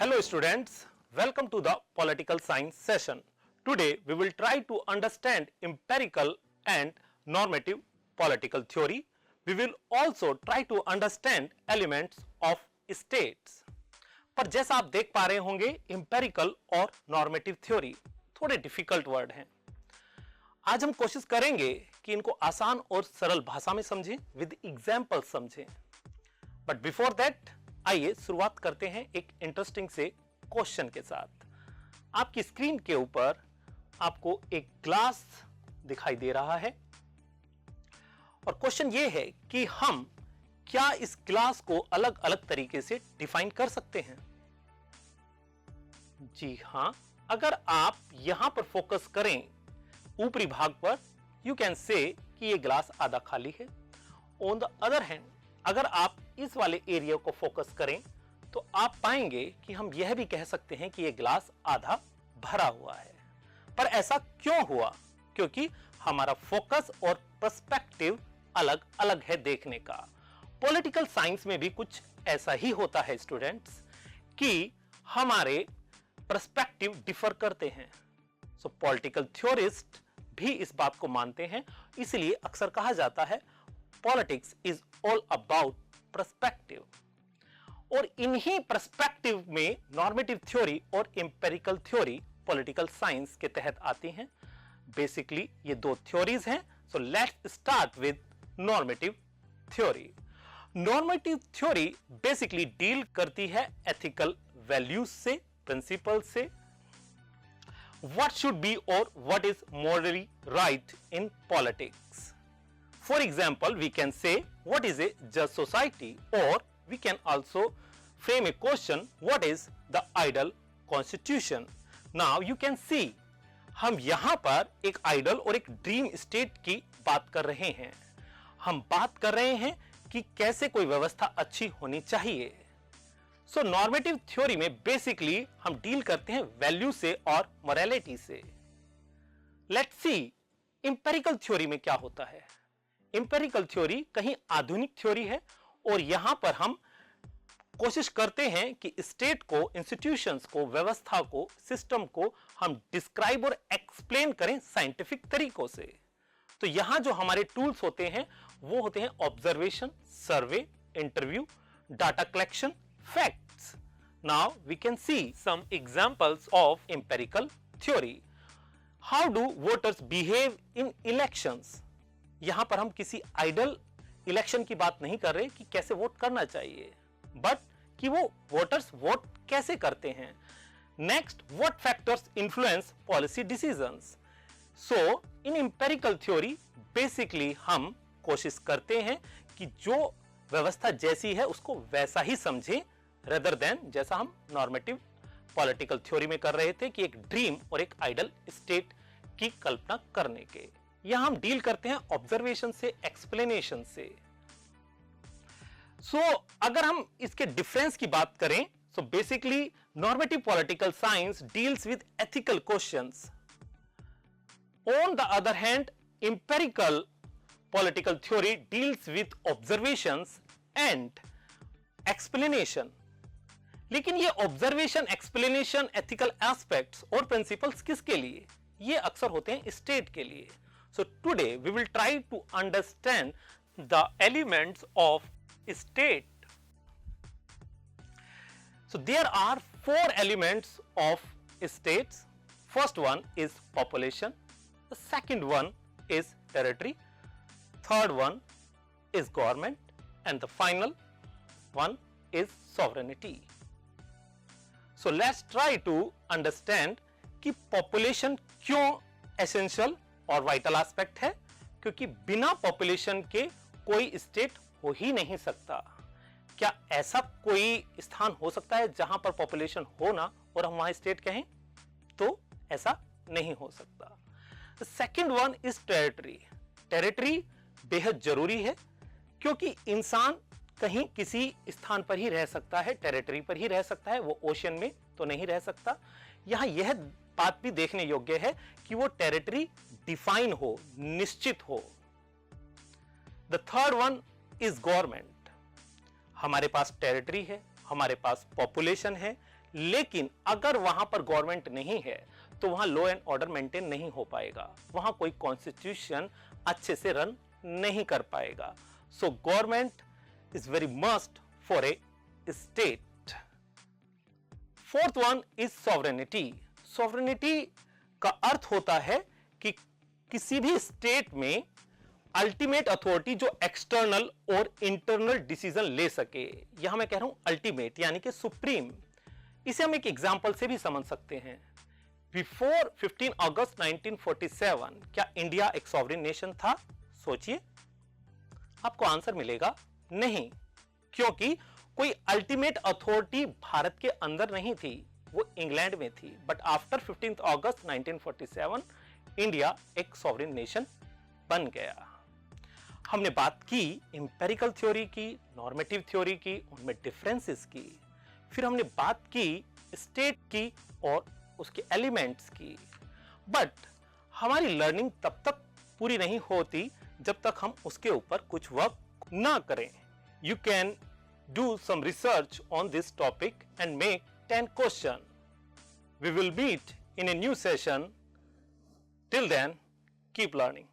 Hello students, welcome to the political science session. Today we will try to understand empirical and normative political theory. We will also try to understand elements of states. पर जैसा आप देख पा रहे होंगे empirical और normative theory थोड़े difficult word हैं. आज हम कोशिश करेंगे कि इनको आसान और सरल भाषा में समझें, with example समझें. But before that आइए शुरुआत करते हैं एक इंटरेस्टिंग से क्वेश्चन के साथ. आपकी स्क्रीन के ऊपर आपको एक ग्लास दिखाई दे रहा है और क्वेश्चन ये है कि हम क्या इस ग्लास को अलग अलग तरीके से डिफाइन कर सकते हैं. जी हां, अगर आप यहां पर फोकस करें ऊपरी भाग पर, यू कैन से कि ये ग्लास आधा खाली है. ऑन द अदर हैंड अगर आप इस वाले एरिया को फोकस करें तो आप पाएंगे कि हम यह भी कह सकते हैं कि यह ग्लास आधा भरा हुआ है. पर ऐसा क्यों हुआ? क्योंकि हमारा फोकस और पर्सपेक्टिव अलग अलग है देखने का. पॉलिटिकल साइंस में भी कुछ ऐसा ही होता है स्टूडेंट्स कि हमारे पर्सपेक्टिव डिफर करते हैं. सो पॉलिटिकल थ्योरिस्ट भी इस बात को मानते हैं. इसलिए अक्सर कहा जाता है politics is all about perspective. और इन्हीं पर्सपेक्टिव में नॉर्मेटिव थ्योरी और एम्पिरिकल थ्योरी पॉलिटिकल साइंस के तहत आती हैं. बेसिकली ये दो थ्योरीज हैं. So let's start with normative theory. Normative theory basically deal करती है एथिकल वैल्यूज से, प्रिंसिपल से. व्हाट शुड बी और what is morally right in politics. For example, we can say what is a just society, or we can also frame a question what is the ideal constitution. Now you can see हम यहां पर एक idol और एक dream state की बात कर रहे हैं. हम बात कर रहे हैं कि कैसे कोई व्यवस्था अच्छी होनी चाहिए. सो नॉर्मेटिव थ्योरी में बेसिकली हम डील करते हैं वैल्यू से और मोरालिटी से. लेट्स सी इंपेरिकल थ्योरी में क्या होता है. इंपेरिकल थ्योरी कहीं आधुनिक थ्योरी है और यहां पर हम कोशिश करते हैं कि स्टेट को, इंस्टीट्यूशंस को, व्यवस्था को, सिस्टम को हम डिस्क्राइब और एक्सप्लेन करें साइंटिफिक तरीकों से. तो यहां जो हमारे टूल्स होते हैं वो होते हैं observation, survey, interview, data collection, facts. Now we can see some examples of empirical theory. How do voters behave in elections. यहां पर हम किसी आइडल इलेक्शन की बात नहीं कर रहे कि कैसे वोट करना चाहिए, बट कि वो वोटर्स वोट कैसे करते हैं. Next, what factors influence policy decisions. So in empirical theory basically हम कोशिश करते हैं कि जो व्यवस्था जैसी है उसको वैसा ही समझें, रेदर देन जैसा हम नॉर्मेटिव पॉलिटिकल थ्योरी में कर रहे थे कि एक ड्रीम और एक आइडल स्टेट की कल्पना करने के. यहां हम डील करते हैं ऑब्जर्वेशन से, एक्सप्लेनेशन से. सो अगर हम इसके डिफरेंस की बात करें, so basically normative political science deals with ethical questions. On the other hand empirical political theory deals with observations and explanation. लेकिन ये ऑब्जर्वेशन, एक्सप्लेनेशन, एथिकल एस्पेक्ट्स और प्रिंसिपल्स किसके लिए? ये अक्सर होते हैं स्टेट के लिए. So today we will try to understand the elements of state. So there are four elements of states. First one is population, the second one is territory, third one is government, and the final one is sovereignty. So let's try to understand कि population क्यों essential और vital aspect है. क्योंकि बिना population के कोई state हो ही नहीं सकता. क्या ऐसा कोई स्थान हो सकता है जहां पर पॉपुलेशन हो ना और हम वहां स्टेट कहें? तो ऐसा नहीं हो सकता. Second one is territory. Territory बेहद जरूरी है क्योंकि इंसान कहीं किसी स्थान पर ही रह सकता है, टेरिटरी पर ही रह सकता है, वो ओशन में तो नहीं रह सकता. यहां यह बात भी देखने योग्य है कि वो टेरिटरी डिफाइन हो, निश्चित हो। The third one is government. हमारे पास टेरिटरी है, हमारे पास पॉपुलेशन है, लेकिन अगर वहां पर गवर्नमेंट नहीं है तो वहां लॉ एंड ऑर्डर मेंटेन नहीं हो पाएगा, वहां कोई कॉन्स्टिट्यूशन अच्छे से रन नहीं कर पाएगा। So government is very must for a state. Fourth one is sovereignty. Sovereignty का अर्थ होता है कि किसी भी स्टेट में अल्टीमेट अथॉरिटी जो एक्सटर्नल और इंटरनल डिसीजन ले सके। यहां मैं कह रहा हूं अल्टीमेट यानी कि सुप्रीम। इसे हम एक एग्जांपल से भी समझ सकते हैं। बिफोर 15 अगस्त 1947 क्या इंडिया एक सॉवरेन नेशन था? सोचिए, आपको आंसर मिलेगा नहीं, क्योंकि कोई अल्टीमेट अथॉरिटी भारत के अंदर नहीं थी, वो इंग्लैंड में थी। बट आफ्टर 15 अगस्त 1947 इंडिया एक सॉवरेन नेशन बन गया। हमने बात की इंपेरिकल थ्योरी की, नॉर्मेटिव थ्योरी की, उनमें डिफरेंसेस की। फिर हमने बात की स्टेट की और उसके एलिमेंट्स की। बट हमारी लर्निंग तब तक पूरी नहीं होती जब तक हम उसके ऊपर कुछ वर्क ना करें। You can do some research on this topic and make 10 questions. We will meet in a new session. Till then, keep learning.